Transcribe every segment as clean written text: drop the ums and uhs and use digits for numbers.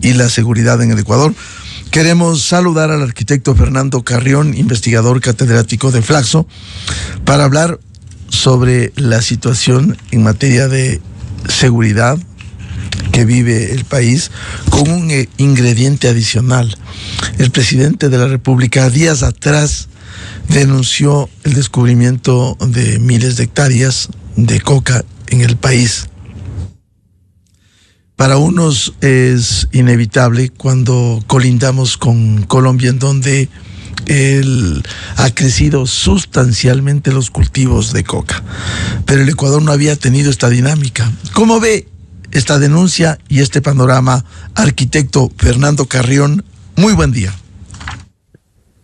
y la seguridad en el Ecuador. Queremos saludar al arquitecto Fernando Carrión, investigador catedrático de Flaxo, para hablar sobre la situación en materia de seguridad que vive el país, con un ingrediente adicional. El presidente de la República días atrás denunció el descubrimiento de miles de hectáreas de coca en el país. Para unos es inevitable cuando colindamos con Colombia, en donde ha crecido sustancialmente los cultivos de coca. Pero el Ecuador no había tenido esta dinámica. ¿Cómo ve esta denuncia y este panorama, arquitecto Fernando Carrión? Muy buen día.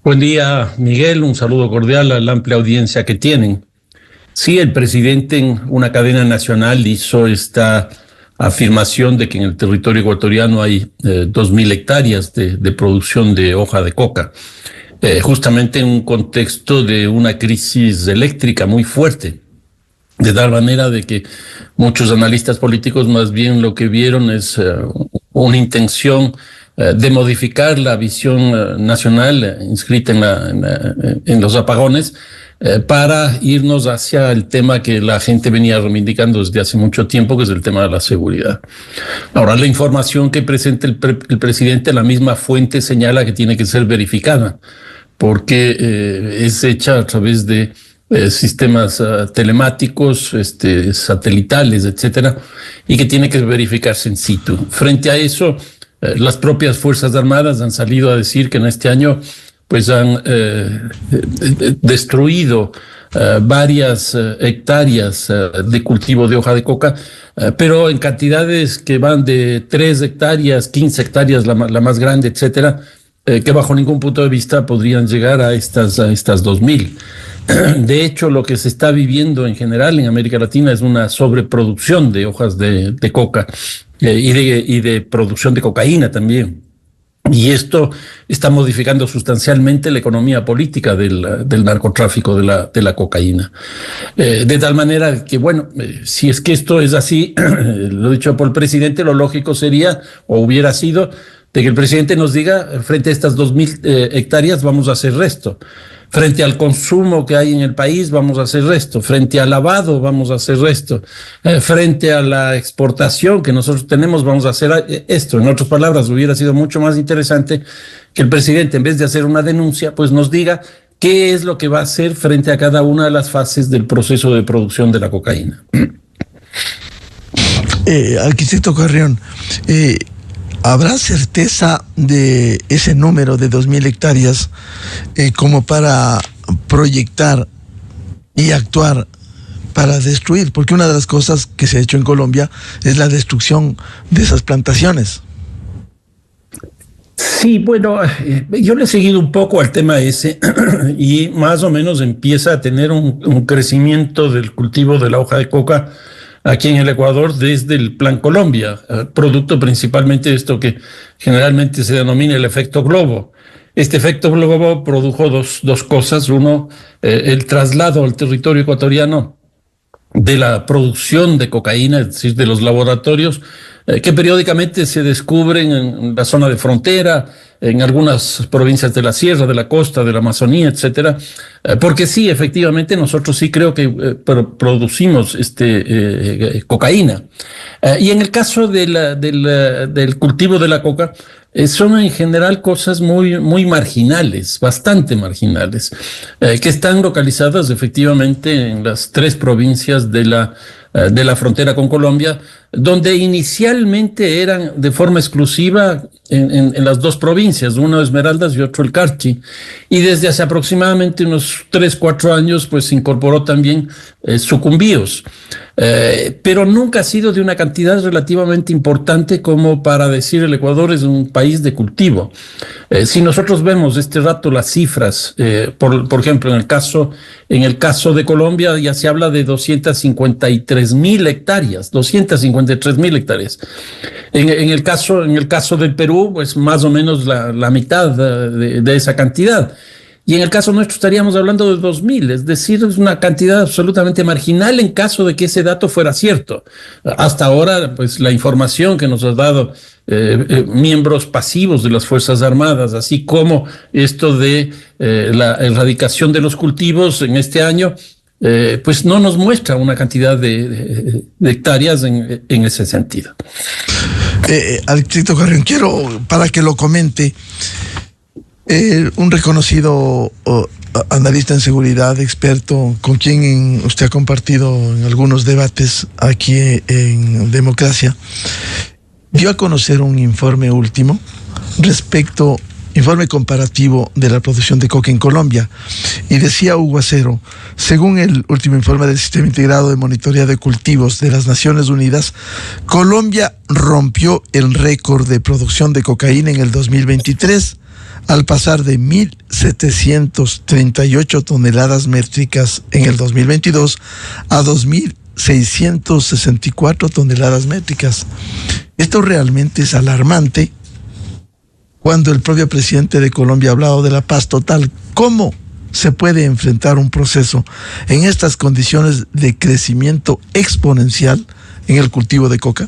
Buen día, Miguel. Un saludo cordial a la amplia audiencia que tienen. Sí, el presidente en una cadena nacional hizo esta afirmación de que en el territorio ecuatoriano hay 2.000 hectáreas de producción de hoja de coca, justamente en un contexto de una crisis eléctrica muy fuerte, de tal manera de que muchos analistas políticos más bien lo que vieron es una intención de modificar la visión nacional inscrita en los apagones, para irnos hacia el tema que la gente venía reivindicando desde hace mucho tiempo, que es el tema de la seguridad. Ahora, la información que presenta el presidente, la misma fuente señala que tiene que ser verificada, porque es hecha a través de sistemas telemáticos, satelitales, etcétera, y que tiene que verificarse in situ. Frente a eso, las propias Fuerzas Armadas han salido a decir que en este año pues han destruido varias hectáreas de cultivo de hoja de coca, pero en cantidades que van de 3 hectáreas, 15 hectáreas, la más grande, etcétera, que bajo ningún punto de vista podrían llegar a estas 2.000. De hecho, lo que se está viviendo en general en América Latina es una sobreproducción de hojas de coca y de producción de cocaína también. Y esto está modificando sustancialmente la economía política del narcotráfico de la cocaína. De tal manera que, bueno, si es que esto es así, lo dicho por el presidente, lo lógico sería, o hubiera sido, de que el presidente nos diga, frente a estas 2.000 hectáreas vamos a hacer esto. Frente al consumo que hay en el país, vamos a hacer esto. Frente al lavado, vamos a hacer esto. Frente a la exportación que nosotros tenemos, vamos a hacer esto. En otras palabras, hubiera sido mucho más interesante que el presidente, en vez de hacer una denuncia, pues nos diga qué es lo que va a hacer frente a cada una de las fases del proceso de producción de la cocaína. Arquitecto Carrión, ¿habrá certeza de ese número de 2.000 hectáreas como para proyectar y actuar para destruir? Porque una de las cosas que se ha hecho en Colombia es la destrucción de esas plantaciones. Sí, bueno, yo le he seguido un poco al tema ese y más o menos empieza a tener un crecimiento del cultivo de la hoja de coca aquí en el Ecuador desde el Plan Colombia, producto principalmente de esto que generalmente se denomina el efecto globo. Este efecto globo produjo dos cosas. Uno, el traslado al territorio ecuatoriano de la producción de cocaína, es decir, de los laboratorios que periódicamente se descubren en la zona de frontera, en algunas provincias de la sierra, de la costa, de la Amazonía, etcétera, porque sí, efectivamente, nosotros sí creo que producimos cocaína. Y en el caso del cultivo de la coca, son en general cosas muy marginales, bastante marginales, que están localizadas efectivamente en las 3 provincias de la frontera con Colombia, donde inicialmente eran de forma exclusiva en las 2 provincias, uno Esmeraldas y otro el Carchi, y desde hace aproximadamente unos 3-4 años pues se incorporó también Sucumbíos, pero nunca ha sido de una cantidad relativamente importante como para decir el Ecuador es un país de cultivo. Si nosotros vemos este rato las cifras, por ejemplo, en el caso de Colombia ya se habla de 253.000 hectáreas, 253.000 hectáreas. En el caso del Perú, pues más o menos la mitad de esa cantidad. y en el caso nuestro estaríamos hablando de 2.000, es decir, es una cantidad absolutamente marginal en caso de que ese dato fuera cierto. Hasta ahora, pues la información que nos ha dado miembros pasivos de las Fuerzas Armadas, así como esto de la erradicación de los cultivos en este año, pues no nos muestra una cantidad de hectáreas en ese sentido. Arquitecto Carrión, quiero para que lo comente, un reconocido analista en seguridad, experto, con quien usted ha compartido en algunos debates aquí en Democracia, dio a conocer un informe último informe comparativo de la producción de coca en Colombia. Y decía Hugo Acero, según el último informe del Sistema Integrado de Monitoreo de Cultivos de las Naciones Unidas, Colombia rompió el récord de producción de cocaína en el 2023, al pasar de 1.738 toneladas métricas en el 2022 a 2.664 toneladas métricas. Esto realmente es alarmante cuando el propio presidente de Colombia ha hablado de la paz total. ¿Cómo se puede enfrentar un proceso en estas condiciones de crecimiento exponencial en el cultivo de coca?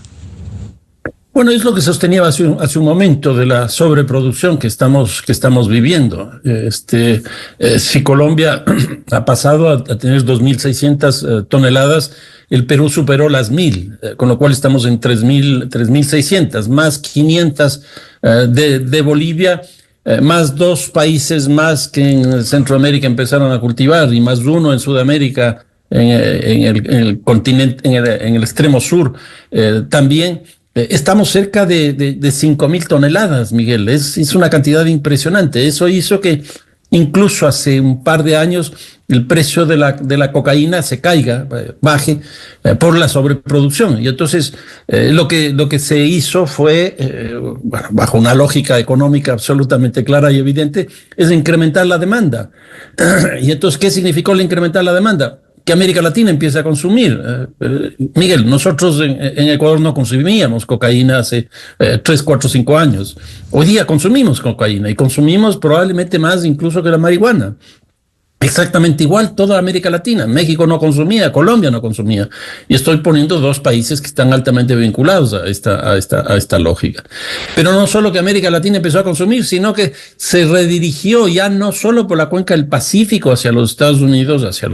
Bueno, es lo que sostenía hace un momento de la sobreproducción que estamos viviendo. Si Colombia ha pasado a tener 2.600 toneladas, el Perú superó las 1.000, con lo cual estamos en 3.600, más 500 de Bolivia, más 2 países más que en Centroamérica empezaron a cultivar, y más 1 en Sudamérica, en el continente, en el extremo sur también. Estamos cerca de 5.000 toneladas, Miguel. Es una cantidad impresionante. Eso hizo que incluso hace un par de años el precio de la cocaína se caiga, baje, por la sobreproducción. Y entonces lo que se hizo fue, bajo una lógica económica absolutamente clara y evidente, es incrementar la demanda. Y entonces, ¿qué significó el incrementar la demanda? Que América Latina empiece a consumir. Miguel, nosotros en Ecuador no consumíamos cocaína hace 3, 4, 5 años. Hoy día consumimos cocaína y consumimos probablemente más incluso que la marihuana. Exactamente igual toda América Latina. México no consumía, Colombia no consumía. Y estoy poniendo 2 países que están altamente vinculados a esta lógica. Pero no solo que América Latina empezó a consumir, sino que se redirigió ya no solo por la cuenca del Pacífico hacia los Estados Unidos, hacia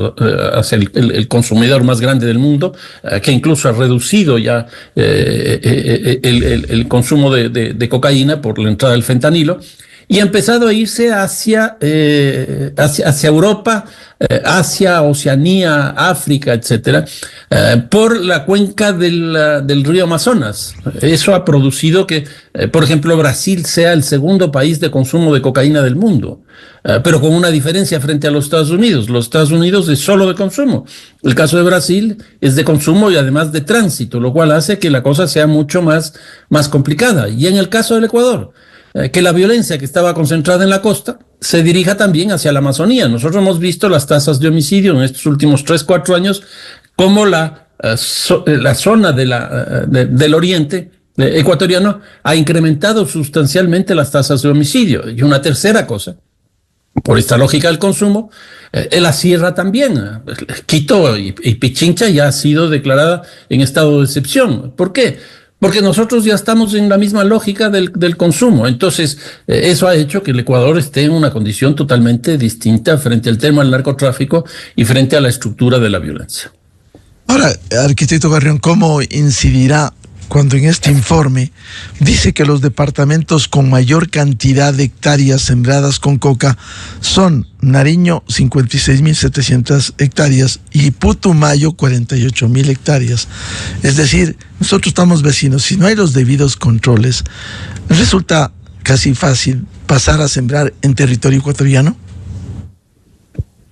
el consumidor más grande del mundo, que incluso ha reducido ya el consumo de cocaína por la entrada del fentanilo, y ha empezado a irse hacia Europa, Asia, Oceanía, África, etcétera, por la cuenca del río Amazonas. Eso ha producido que, por ejemplo, Brasil sea el segundo país de consumo de cocaína del mundo, pero con una diferencia frente a los Estados Unidos. Los Estados Unidos es solo de consumo. El caso de Brasil es de consumo y además de tránsito, lo cual hace que la cosa sea mucho más complicada. Y en el caso del Ecuador, que la violencia que estaba concentrada en la costa se dirija también hacia la Amazonía. Nosotros hemos visto las tasas de homicidio en estos últimos 3, 4 años, como la zona del oriente ecuatoriano ha incrementado sustancialmente las tasas de homicidio. Y una tercera cosa, por esta lógica del consumo, la sierra también. Quito y Pichincha ya ha sido declarada en estado de excepción. ¿Por qué? Porque nosotros ya estamos en la misma lógica del consumo. Entonces, eso ha hecho que el Ecuador esté en una condición totalmente distinta frente al tema del narcotráfico y frente a la estructura de la violencia. Ahora, arquitecto Carrión, ¿cómo incidirá cuando en este informe dice que los departamentos con mayor cantidad de hectáreas sembradas con coca son Nariño, 56.700 hectáreas, y Putumayo, 48.000 hectáreas? Es decir, nosotros estamos vecinos. Si no hay los debidos controles, ¿resulta casi fácil pasar a sembrar en territorio ecuatoriano?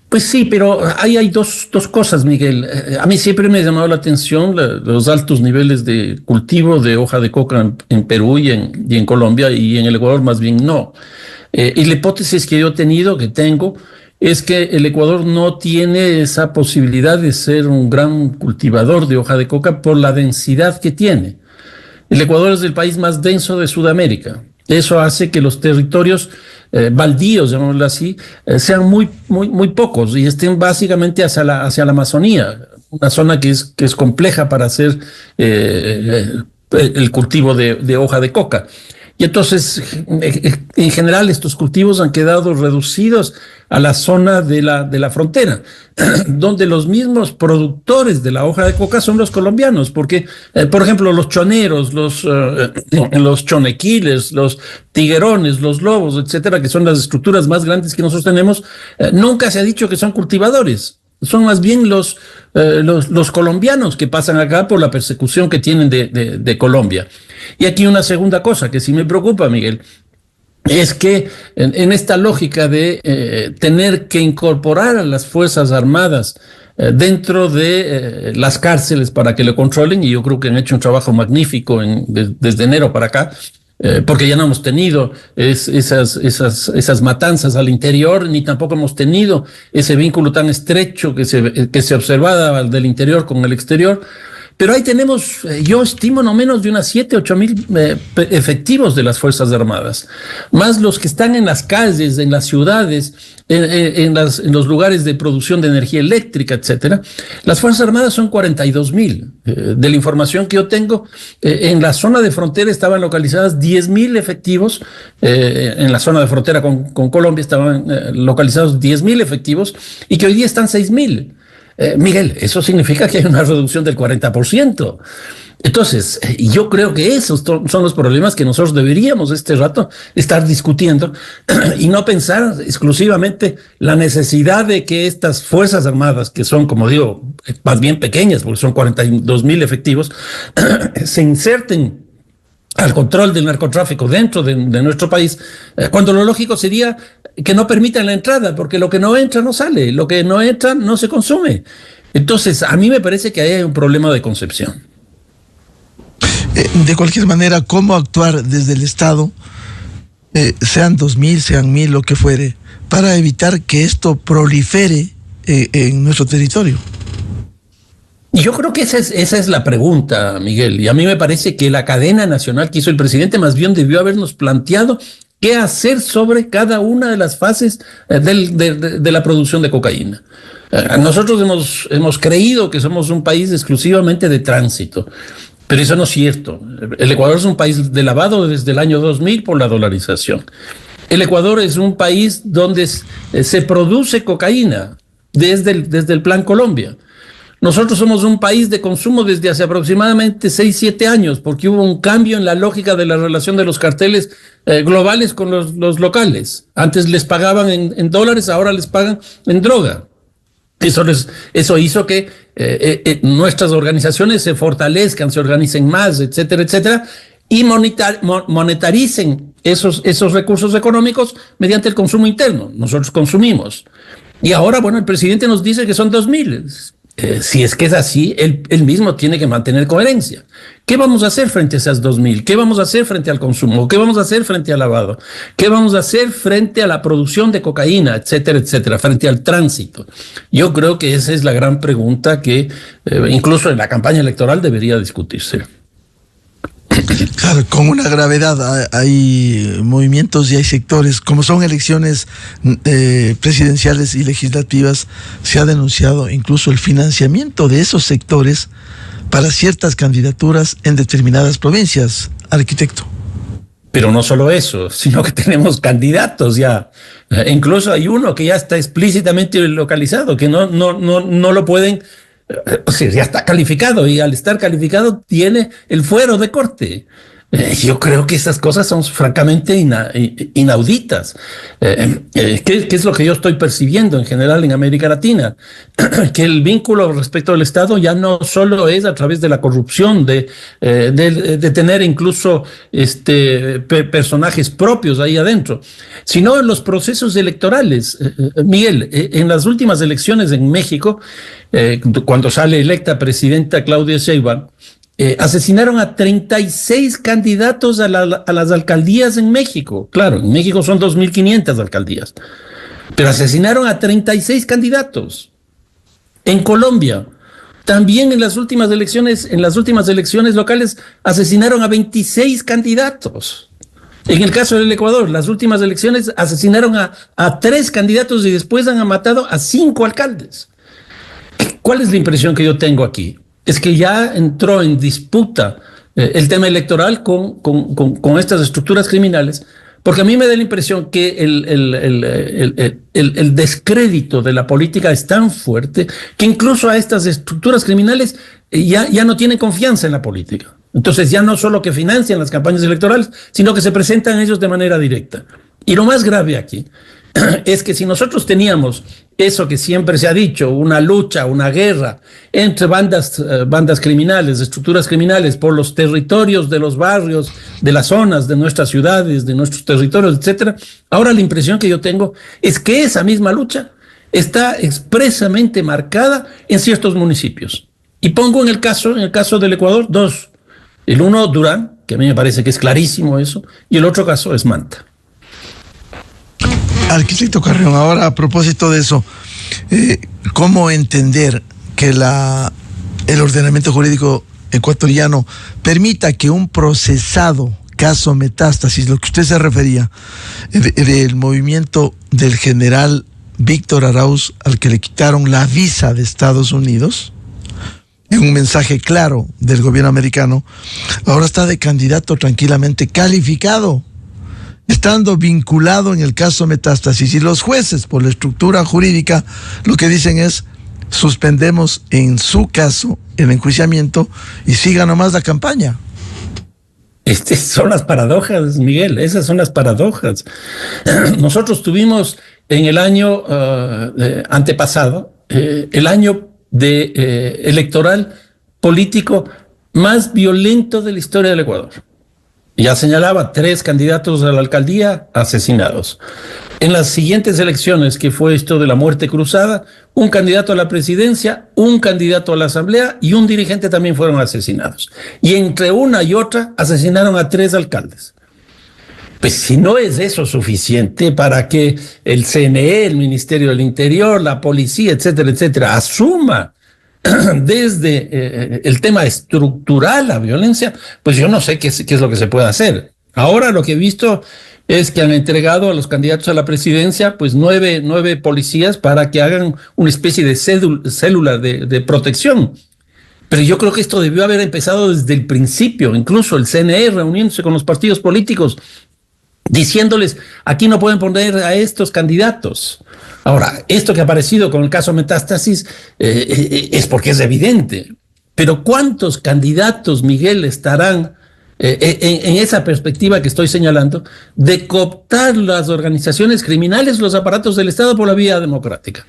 Pues sí, pero ahí hay dos cosas, Miguel. A mí siempre me ha llamado la atención los altos niveles de cultivo de hoja de coca en Perú y en Colombia, y en el Ecuador más bien no. Y la hipótesis que tengo, es que el Ecuador no tiene esa posibilidad de ser un gran cultivador de hoja de coca por la densidad que tiene. El Ecuador es el país más denso de Sudamérica. Eso hace que los territorios baldíos, llamémoslo así, sean muy pocos y estén básicamente hacia la Amazonía, una zona que es compleja para hacer el cultivo de hoja de coca. Y entonces, en general, estos cultivos han quedado reducidos a la zona de la frontera, donde los mismos productores de la hoja de coca son los colombianos, porque, por ejemplo, los choneros, los chonequiles, los tiguerones, los lobos, etcétera, que son las estructuras más grandes que nosotros tenemos, nunca se ha dicho que son cultivadores. Son más bien los colombianos que pasan acá por la persecución que tienen de Colombia. Y aquí una segunda cosa que sí me preocupa, Miguel, es que en esta lógica de tener que incorporar a las Fuerzas Armadas dentro de las cárceles para que lo controlen, y yo creo que han hecho un trabajo magnífico desde enero para acá, porque ya no hemos tenido esas matanzas al interior, ni tampoco hemos tenido ese vínculo tan estrecho que se observaba del interior con el exterior. Pero ahí tenemos, yo estimo no menos de unas 7-8 mil efectivos de las Fuerzas Armadas, más los que están en las calles, en las ciudades, en los lugares de producción de energía eléctrica, etcétera. Las Fuerzas Armadas son 42,000. De la información que yo tengo, en la zona de frontera estaban localizadas 10,000 efectivos, en la zona de frontera con Colombia estaban localizados 10,000 efectivos y que hoy día están 6,000. Miguel, eso significa que hay una reducción del 40%. Entonces, yo creo que esos son los problemas que nosotros deberíamos este rato estar discutiendo y no pensar exclusivamente la necesidad de que estas Fuerzas Armadas, que son, como digo, más bien pequeñas, porque son 42,000 efectivos, se inserten al control del narcotráfico dentro de nuestro país, cuando lo lógico sería que no permitan la entrada, porque lo que no entra no sale, lo que no entra no se consume. Entonces, a mí me parece que ahí hay un problema de concepción. De cualquier manera, ¿cómo actuar desde el Estado, sean 2,000, sean 1,000, lo que fuere, para evitar que esto prolifere en nuestro territorio? Y yo creo que esa es la pregunta, Miguel, y a mí me parece que la cadena nacional que hizo el presidente más bien debió habernos planteado qué hacer sobre cada una de las fases de la producción de cocaína. Nosotros hemos creído que somos un país exclusivamente de tránsito, pero eso no es cierto. El Ecuador es un país de lavado desde el año 2000 por la dolarización. El Ecuador es un país donde se produce cocaína desde el Plan Colombia. Nosotros somos un país de consumo desde hace aproximadamente 6-7 años, porque hubo un cambio en la lógica de la relación de los carteles globales con los locales. Antes les pagaban en dólares, ahora les pagan en droga. Eso hizo que nuestras organizaciones se fortalezcan, se organicen más, etcétera, etcétera, y monetaricen esos recursos económicos mediante el consumo interno. Nosotros consumimos. Y ahora, bueno, el presidente nos dice que son 2,000. Si es que es así, él mismo tiene que mantener coherencia. ¿Qué vamos a hacer frente a esas 2,000? ¿Qué vamos a hacer frente al consumo? ¿Qué vamos a hacer frente al lavado? ¿Qué vamos a hacer frente a la producción de cocaína, etcétera, etcétera, frente al tránsito? Yo creo que esa es la gran pregunta que incluso en la campaña electoral debería discutirse. Claro, con una gravedad. Hay movimientos y hay sectores, como son elecciones presidenciales y legislativas, se ha denunciado incluso el financiamiento de esos sectores para ciertas candidaturas en determinadas provincias, arquitecto. Pero no solo eso, sino que tenemos candidatos ya. Incluso hay uno que ya está explícitamente localizado, que no lo pueden. O sea, ya está calificado y al estar calificado tiene el fuero de corte. Yo creo que esas cosas son francamente inauditas. ¿Qué es lo que yo estoy percibiendo en general en América Latina? Que el vínculo respecto al Estado ya no solo es a través de la corrupción, de tener incluso personajes propios ahí adentro, sino en los procesos electorales. Miguel, en las últimas elecciones en México, cuando sale electa presidenta Claudia Sheinbaum, asesinaron a 36 candidatos a las alcaldías en México. Claro, en México son 2,500 alcaldías, pero asesinaron a 36 candidatos. En Colombia, también en las últimas elecciones locales, asesinaron a 26 candidatos. En el caso del Ecuador, las últimas elecciones asesinaron a 3 candidatos y después han matado a 5 alcaldes. ¿Cuál es la impresión que yo tengo aquí? Es que ya entró en disputa el tema electoral con estas estructuras criminales, porque a mí me da la impresión que el descrédito de la política es tan fuerte que incluso a estas estructuras criminales ya no tienen confianza en la política. Entonces ya no solo que financian las campañas electorales, sino que se presentan ellos de manera directa. Y lo más grave aquí es que si nosotros teníamos eso que siempre se ha dicho, una lucha, una guerra entre bandas criminales, estructuras criminales por los territorios de los barrios, de las zonas, de nuestras ciudades, de nuestros territorios, etcétera, ahora la impresión que yo tengo es que esa misma lucha está expresamente marcada en ciertos municipios. Y pongo en el caso del Ecuador 2. El uno, Durán, que a mí me parece que es clarísimo eso, y el otro caso es Manta. Arquitecto Carrión, ahora a propósito de eso, ¿cómo entender que el ordenamiento jurídico ecuatoriano permita que un procesado caso Metástasis, lo que usted se refería, del movimiento del general Víctor Arauz, al que le quitaron la visa de Estados Unidos, en un mensaje claro del gobierno americano, ahora está de candidato tranquilamente calificado, estando vinculado en el caso Metástasis? Y los jueces, por la estructura jurídica, lo que dicen es: suspendemos en su caso el enjuiciamiento y siga nomás la campaña. Estas son las paradojas, Miguel, esas son las paradojas. Nosotros tuvimos en el año antepasado, el año electoral político más violento de la historia del Ecuador. Ya señalaba 3 candidatos a la alcaldía asesinados. En las siguientes elecciones, que fue esto de la muerte cruzada, un candidato a la presidencia, un candidato a la asamblea y un dirigente también fueron asesinados. Y entre una y otra asesinaron a 3 alcaldes. Pues si no es eso suficiente para que el CNE, el Ministerio del Interior, la policía, etcétera, etcétera, asuma desde el tema estructural la violencia, pues yo no sé qué es lo que se puede hacer. Ahora lo que he visto es que han entregado a los candidatos a la presidencia pues 9 policías para que hagan una especie de célula de protección. Pero yo creo que esto debió haber empezado desde el principio, incluso el CNE reuniéndose con los partidos políticos, diciéndoles: aquí no pueden poner a estos candidatos. Ahora, esto que ha aparecido con el caso Metástasis es porque es evidente. Pero ¿cuántos candidatos, Miguel, estarán en esa perspectiva que estoy señalando de cooptar las organizaciones criminales, los aparatos del Estado por la vía democrática?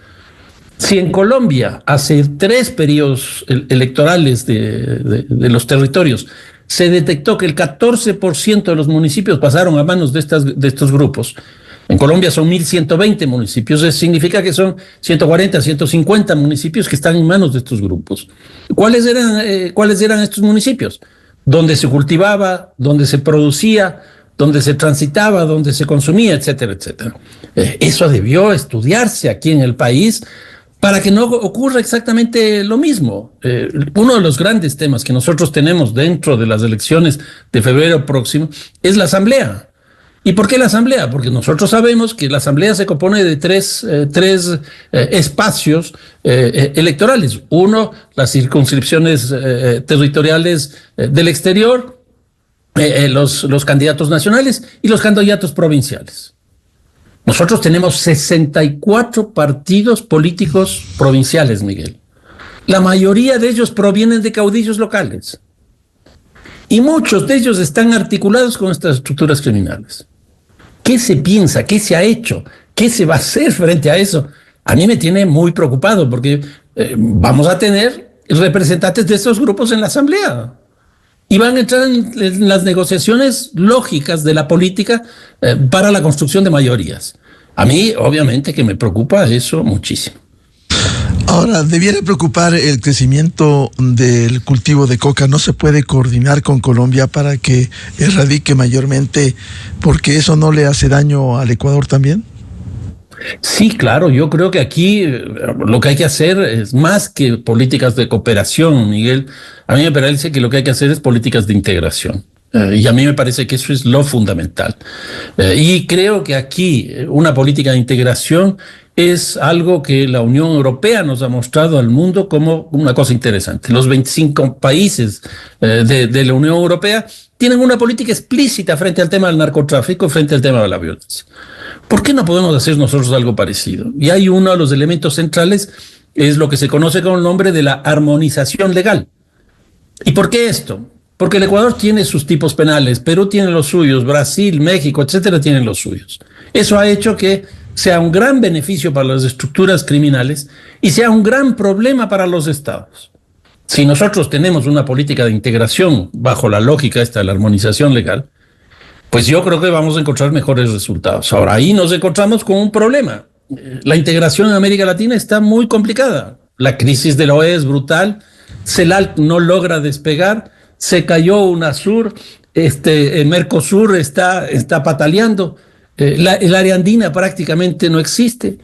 Si en Colombia, hace 3 periodos electorales de los territorios, se detectó que el 14% de los municipios pasaron a manos de estos grupos. En Colombia son 1.120 municipios, eso significa que son 140, 150 municipios que están en manos de estos grupos. ¿Cuáles eran estos municipios? Donde se cultivaba, donde se producía, donde se transitaba, donde se consumía, etcétera, etcétera. Eso debió estudiarse aquí en el país para que no ocurra exactamente lo mismo. Uno de los grandes temas que nosotros tenemos dentro de las elecciones de febrero próximo es la asamblea. ¿Y por qué la asamblea? Porque nosotros sabemos que la asamblea se compone de tres espacios electorales. Uno, las circunscripciones territoriales del exterior, los candidatos nacionales y los candidatos provinciales. Nosotros tenemos 64 partidos políticos provinciales, Miguel. La mayoría de ellos provienen de caudillos locales. Y muchos de ellos están articulados con estas estructuras criminales. ¿Qué se piensa? ¿Qué se ha hecho? ¿Qué se va a hacer frente a eso? A mí me tiene muy preocupado porque vamos a tener representantes de estos grupos en la asamblea. Y van a entrar en las negociaciones lógicas de la política para la construcción de mayorías. A mí, obviamente, que me preocupa eso muchísimo. Ahora, debiera preocupar el crecimiento del cultivo de coca. ¿No se puede coordinar con Colombia para que erradique mayormente, porque eso no le hace daño al Ecuador también? Sí, claro, yo creo que aquí lo que hay que hacer es más que políticas de cooperación, Miguel. A mí me parece que lo que hay que hacer es políticas de integración. Y a mí me parece que eso es lo fundamental. Y creo que aquí una política de integración es algo que la Unión Europea nos ha mostrado al mundo como una cosa interesante. Los 25 países de la Unión Europea tienen una política explícita frente al tema del narcotráfico, frente al tema de la violencia. ¿Por qué no podemos hacer nosotros algo parecido? Y hay uno de los elementos centrales, es lo que se conoce con el nombre de la armonización legal. ¿Y por qué esto? Porque el Ecuador tiene sus tipos penales, Perú tiene los suyos, Brasil, México, etcétera, tienen los suyos. Eso ha hecho que sea un gran beneficio para las estructuras criminales y sea un gran problema para los estados. Si nosotros tenemos una política de integración bajo la lógica esta de la armonización legal, pues yo creo que vamos a encontrar mejores resultados. Ahora, ahí nos encontramos con un problema. La integración en América Latina está muy complicada. La crisis de la OEA es brutal, CELAC no logra despegar, se cayó UNASUR, Mercosur está pataleando, el área andina prácticamente no existe.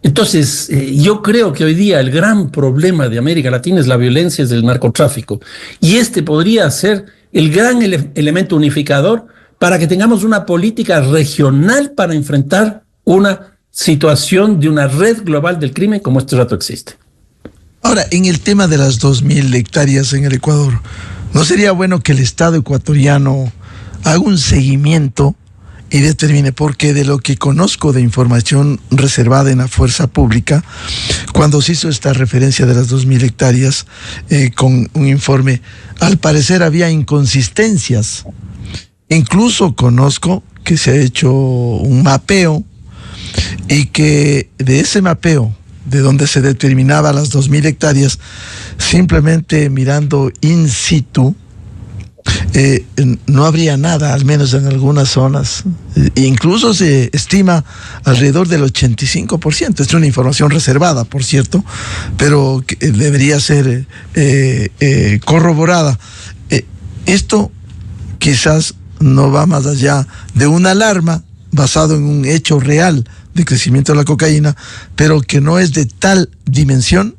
Entonces, yo creo que hoy día el gran problema de América Latina es la violencia, es el narcotráfico. Y podría ser el gran elemento unificador para que tengamos una política regional para enfrentar una situación de una red global del crimen como este rato existe. Ahora, en el tema de las 2.000 hectáreas en el Ecuador, ¿no sería bueno que el Estado ecuatoriano haga un seguimiento y determine? Porque de lo que conozco de información reservada en la fuerza pública, cuando se hizo esta referencia de las 2.000 hectáreas con un informe, al parecer había inconsistencias. Incluso conozco que se ha hecho un mapeo y que de ese mapeo, de donde se determinaba las 2.000 hectáreas, simplemente mirando in situ, no habría nada, al menos en algunas zonas. Incluso se estima alrededor del 85%. Es una información reservada, por cierto, pero que debería ser corroborada. Esto quizás no va más allá de una alarma basado en un hecho real de crecimiento de la cocaína, pero que no es de tal dimensión.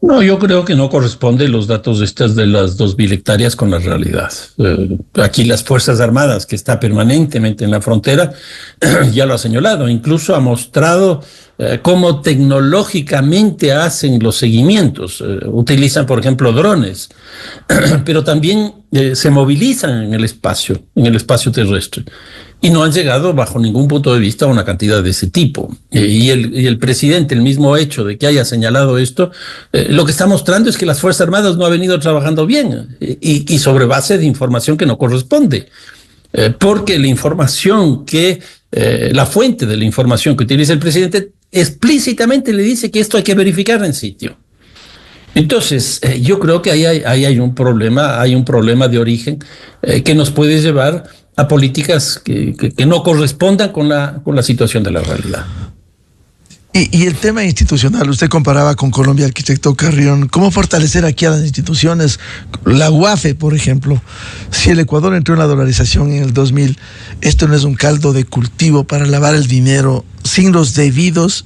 No, yo creo que no corresponde los datos de las 2.000 hectáreas con la realidad. Aquí las Fuerzas Armadas, que está permanentemente en la frontera, ya lo ha señalado, incluso ha mostrado cómo tecnológicamente hacen los seguimientos. Utilizan, por ejemplo, drones, pero también se movilizan en el espacio terrestre. Y no han llegado bajo ningún punto de vista a una cantidad de ese tipo. Y el presidente, el mismo hecho de que haya señalado esto, lo que está mostrando es que las Fuerzas Armadas no han venido trabajando bien y sobre base de información que no corresponde. Porque la información la fuente de la información que utiliza el presidente explícitamente le dice que esto hay que verificar en sitio. Entonces, yo creo que ahí hay un problema de origen que nos puede llevar a políticas que no correspondan con la situación de la realidad. Y el tema institucional, usted comparaba con Colombia, arquitecto Carrión, ¿cómo fortalecer aquí a las instituciones? La UAFE, por ejemplo, si el Ecuador entró en la dolarización en el 2000, ¿esto no es un caldo de cultivo para lavar el dinero sin los debidos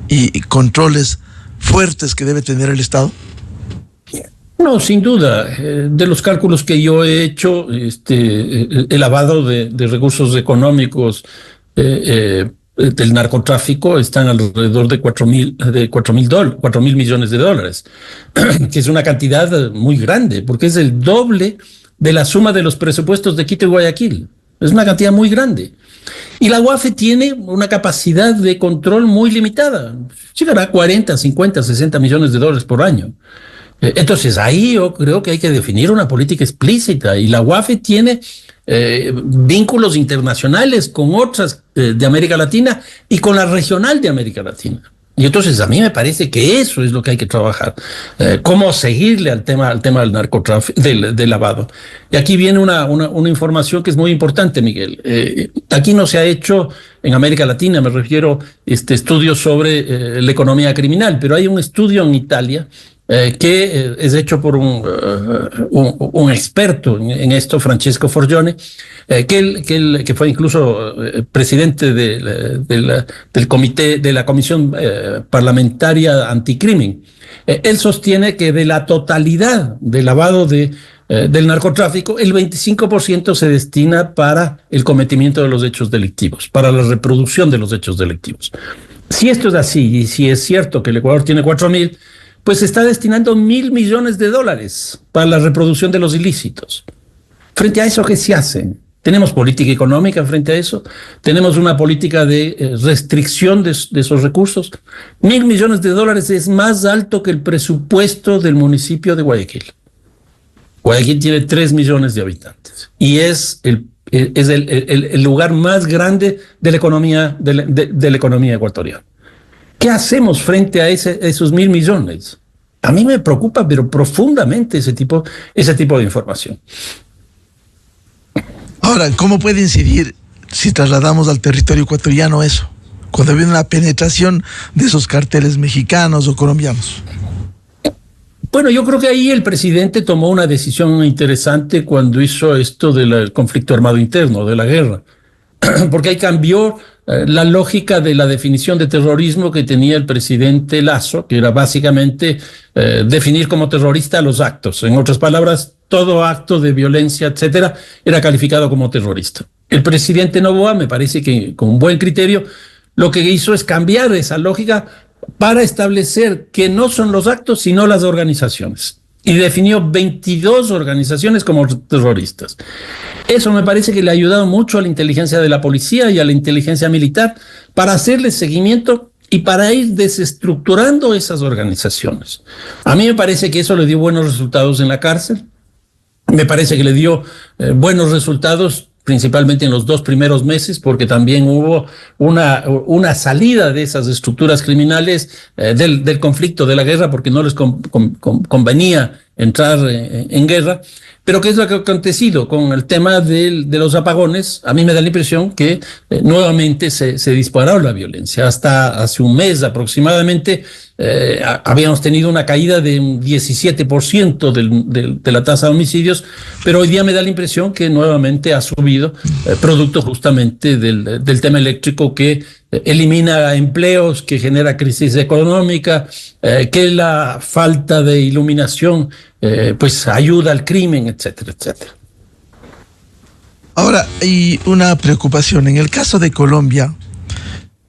y controles fuertes que debe tener el Estado? No, sin duda. De los cálculos que yo he hecho, el lavado de recursos económicos del narcotráfico están alrededor de 4.000 millones de dólares, que es una cantidad muy grande, porque es el doble de la suma de los presupuestos de Quito y Guayaquil. Es una cantidad muy grande. Y la UAFE tiene una capacidad de control muy limitada. Llegará a 40, 50, 60 millones de dólares por año. Entonces, ahí yo creo que hay que definir una política explícita, y la UAFE tiene vínculos internacionales con otras de América Latina y con la regional de América Latina. Y entonces a mí me parece que eso es lo que hay que trabajar, cómo seguirle al tema del narcotráfico, del lavado. Y aquí viene una información que es muy importante, Miguel. Aquí no se ha hecho en América Latina, me refiero estudios sobre la economía criminal, pero hay un estudio en Italia que es hecho por un experto en esto, Francesco Forgione, que fue incluso presidente del comité de la Comisión Parlamentaria Anticrimen. Él sostiene que de la totalidad del lavado de del narcotráfico, el 25% se destina para el cometimiento de los hechos delictivos, para la reproducción de los hechos delictivos. Si esto es así, y si es cierto que el Ecuador tiene 4.000, pues se está destinando $1.000 millones para la reproducción de los ilícitos. Frente a eso, ¿qué se hace? ¿Tenemos política económica frente a eso? ¿Tenemos una política de restricción de esos recursos? $1.000 millones es más alto que el presupuesto del municipio de Guayaquil. Guayaquil tiene 3 millones de habitantes y es el lugar más grande de la economía, de la economía ecuatoriana. ¿Qué hacemos frente a esos $1.000 millones? A mí me preocupa, pero profundamente ese tipo de información. Ahora, ¿cómo puede incidir si trasladamos al territorio ecuatoriano eso? Cuando viene una penetración de esos carteles mexicanos o colombianos. Bueno, yo creo que ahí el presidente tomó una decisión interesante cuando hizo esto del conflicto armado interno, de la guerra, porque ahí cambió la lógica de la definición de terrorismo que tenía el presidente Lasso, que era básicamente definir como terrorista los actos. En otras palabras, todo acto de violencia, etcétera, era calificado como terrorista. El presidente Noboa, me parece que con un buen criterio, lo que hizo es cambiar esa lógica para establecer que no son los actos, sino las organizaciones. Y definió 22 organizaciones como terroristas. Eso me parece que le ha ayudado mucho a la inteligencia de la policía y a la inteligencia militar para hacerle seguimiento y para ir desestructurando esas organizaciones. A mí me parece que eso le dio buenos resultados en la cárcel. Me parece que le dio buenos resultados principalmente en los 2 primeros meses, porque también hubo una salida de esas estructuras criminales del conflicto, de la guerra, porque no les convenía entrar en guerra. Pero ¿qué es lo que ha acontecido con el tema de los apagones? A mí me da la impresión que nuevamente se disparó la violencia. Hasta hace un mes aproximadamente habíamos tenido una caída de un 17% de la tasa de homicidios, pero hoy día me da la impresión que nuevamente ha subido, producto justamente del tema eléctrico que elimina empleos, que genera crisis económica, que la falta de iluminación pues ayuda al crimen, etcétera, etcétera. Ahora, hay una preocupación. En el caso de Colombia,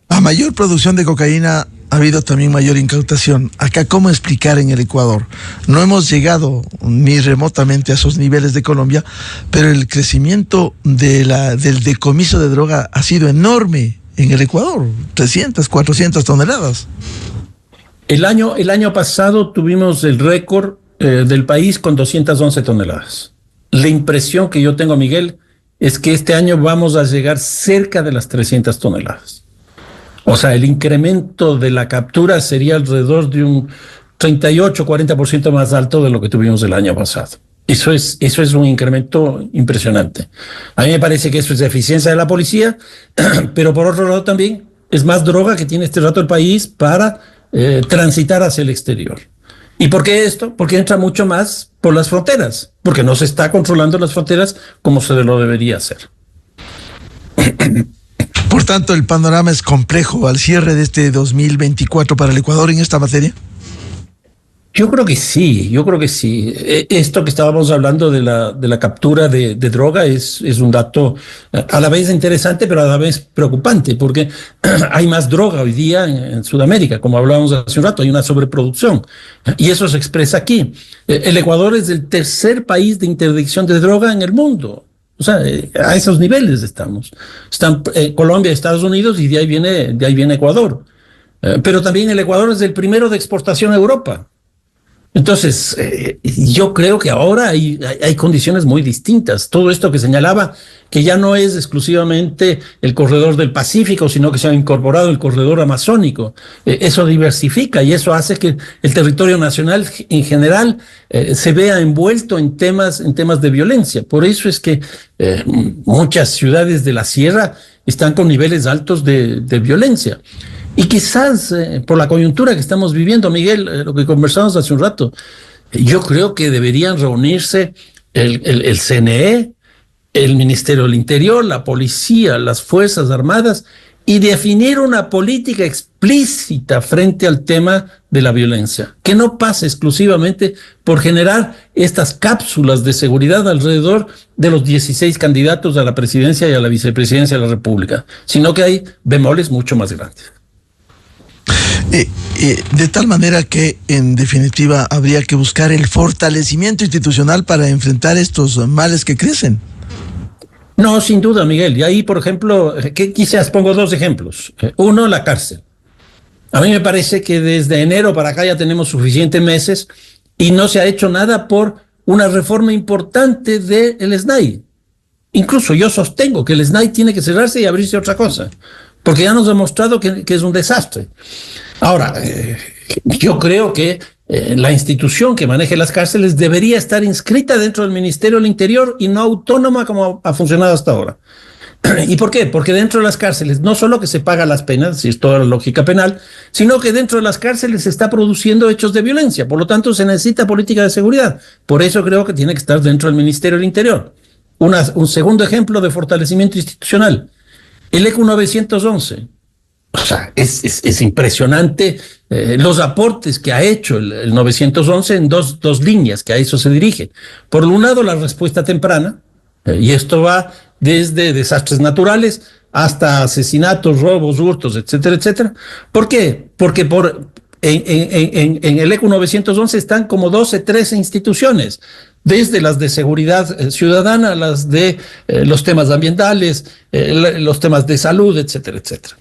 a mayor producción de cocaína ha habido también mayor incautación. Acá, ¿cómo explicar en el Ecuador? No hemos llegado ni remotamente a esos niveles de Colombia, pero el crecimiento del decomiso de droga ha sido enorme en el Ecuador. 300, 400 toneladas. El año pasado tuvimos el récord del país con 211 toneladas. La impresión que yo tengo, Miguel, es que este año vamos a llegar cerca de las 300 toneladas. O sea, el incremento de la captura sería alrededor de un 38-40% más alto de lo que tuvimos el año pasado. Eso es un incremento impresionante. A mí me parece que eso es eficiencia de la policía, pero por otro lado también es más droga que tiene este rato el país para transitar hacia el exterior. ¿Y por qué esto? Porque entra mucho más por las fronteras, porque no se está controlando las fronteras como se lo debería hacer. Por tanto, el panorama es complejo al cierre de este 2024 para el Ecuador en esta materia. Yo creo que sí. Esto que estábamos hablando de la captura de droga es un dato a la vez interesante, pero a la vez preocupante, porque hay más droga hoy día en Sudamérica, como hablábamos hace un rato, hay una sobreproducción, y eso se expresa aquí. El Ecuador es el tercer país de interdicción de droga en el mundo. O sea, a esos niveles estamos. Están Colombia, Estados Unidos, y de ahí viene Ecuador. Pero también el Ecuador es el primero de exportación a Europa. Entonces, yo creo que ahora hay condiciones muy distintas. Todo esto que señalaba, que ya no es exclusivamente el corredor del Pacífico, sino que se ha incorporado el corredor amazónico. Eso diversifica y eso hace que el territorio nacional en general se vea envuelto en temas de violencia. Por eso es que muchas ciudades de la sierra están con niveles altos de violencia. Y quizás por la coyuntura que estamos viviendo, Miguel, lo que conversamos hace un rato, yo creo que deberían reunirse el CNE, el Ministerio del Interior, la policía, las Fuerzas Armadas, y definir una política explícita frente al tema de la violencia, que no pase exclusivamente por generar estas cápsulas de seguridad alrededor de los 16 candidatos a la presidencia y a la vicepresidencia de la República, sino que hay bemoles mucho más grandes. De tal manera que, en definitiva, habría que buscar el fortalecimiento institucional para enfrentar estos males que crecen. No, sin duda, Miguel. Y ahí, por ejemplo, quizás pongo dos ejemplos. Uno, la cárcel. A mí me parece que desde enero para acá ya tenemos suficientes meses y no se ha hecho nada por una reforma importante del SNAI. Incluso yo sostengo que el SNAI tiene que cerrarse y abrirse otra cosa, porque ya nos ha mostrado que es un desastre. Ahora, yo creo que la institución que maneje las cárceles debería estar inscrita dentro del Ministerio del Interior y no autónoma como ha funcionado hasta ahora. ¿Y por qué? Porque dentro de las cárceles no solo que se pagan las penas, si es toda la lógica penal, sino que dentro de las cárceles se está produciendo hechos de violencia. Por lo tanto, se necesita política de seguridad. Por eso creo que tiene que estar dentro del Ministerio del Interior. Un segundo ejemplo de fortalecimiento institucional. El ECU 911. O sea, es impresionante los aportes que ha hecho el 911 en dos líneas, que a eso se dirige. Por un lado, la respuesta temprana, y esto va desde desastres naturales hasta asesinatos, robos, hurtos, etcétera, etcétera. ¿Por qué? Porque en el ECU 911 están como 12, 13 instituciones, desde las de seguridad ciudadana, las de los temas ambientales, los temas de salud, etcétera, etcétera.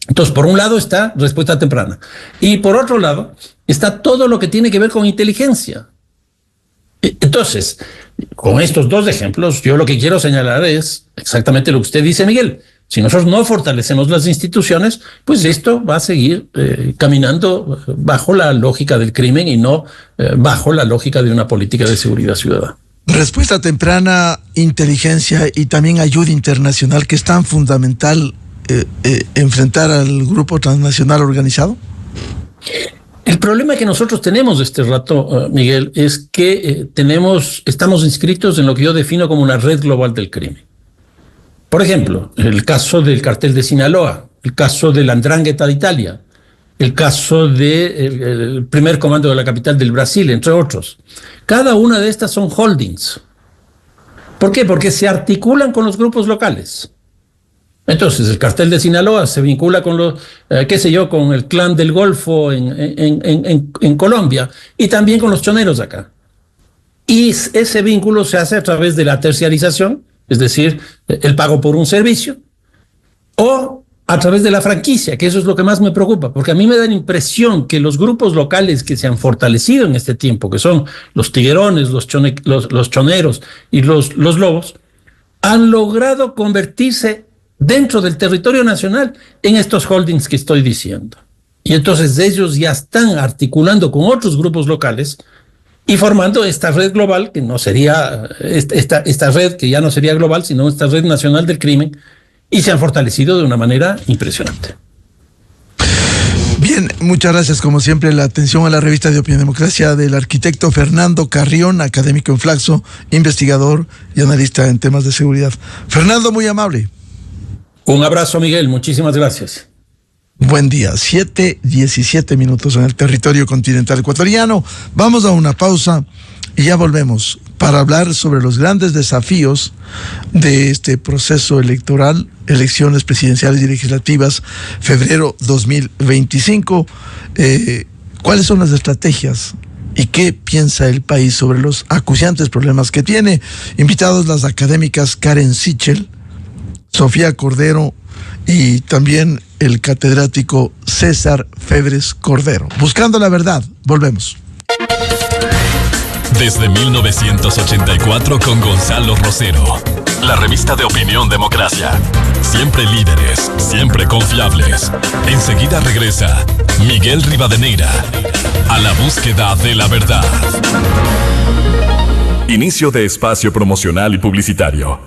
Entonces, por un lado está respuesta temprana y por otro lado está todo lo que tiene que ver con inteligencia. Entonces, con estos dos ejemplos, yo lo que quiero señalar es exactamente lo que usted dice, Miguel. Si nosotros no fortalecemos las instituciones, pues esto va a seguir caminando bajo la lógica del crimen y no bajo la lógica de una política de seguridad ciudadana. Respuesta temprana, inteligencia y también ayuda internacional, que es tan fundamental enfrentar al grupo transnacional organizado. El problema que nosotros tenemos este rato, Miguel, es que estamos inscritos en lo que yo defino como una red global del crimen. Por ejemplo, el caso del cartel de Sinaloa, el caso de la 'Ndrangheta de Italia, el caso del primer comando de la capital del Brasil, entre otros. Cada una de estas son holdings. ¿Por qué? Porque se articulan con los grupos locales. Entonces, el cartel de Sinaloa se vincula con con el clan del Golfo en Colombia y también con los choneros acá. Y ese vínculo se hace a través de la terciarización, es decir, el pago por un servicio, o a través de la franquicia, que eso es lo que más me preocupa, porque a mí me da la impresión que los grupos locales que se han fortalecido en este tiempo, que son los tiguerones, los choneros y los lobos, han logrado convertirse dentro del territorio nacional en estos holdings que estoy diciendo. Y entonces ellos ya están articulando con otros grupos locales y formando esta red global, que no sería esta red que ya no sería global, sino esta red nacional del crimen, y se han fortalecido de una manera impresionante. Bien, muchas gracias, como siempre, la atención a la revista de Opinión Democracia del arquitecto Fernando Carrión, académico en Flaxo, investigador y analista en temas de seguridad. Fernando, muy amable. Un abrazo, Miguel. Muchísimas gracias. Buen día. 7:17 en el territorio continental ecuatoriano. Vamos a una pausa y ya volvemos para hablar sobre los grandes desafíos de este proceso electoral, elecciones presidenciales y legislativas, febrero 2025. ¿Cuáles son las estrategias y qué piensa el país sobre los acuciantes problemas que tiene? Invitados las académicas Karen Sichel, Sofía Cordero y también el catedrático César Febres Cordero. Buscando la verdad, volvemos. Desde 1984 con Gonzalo Rosero, la revista de Opinión Democracia. Siempre líderes, siempre confiables. Enseguida regresa Miguel Rivadeneira a la búsqueda de la verdad. Inicio de espacio promocional y publicitario.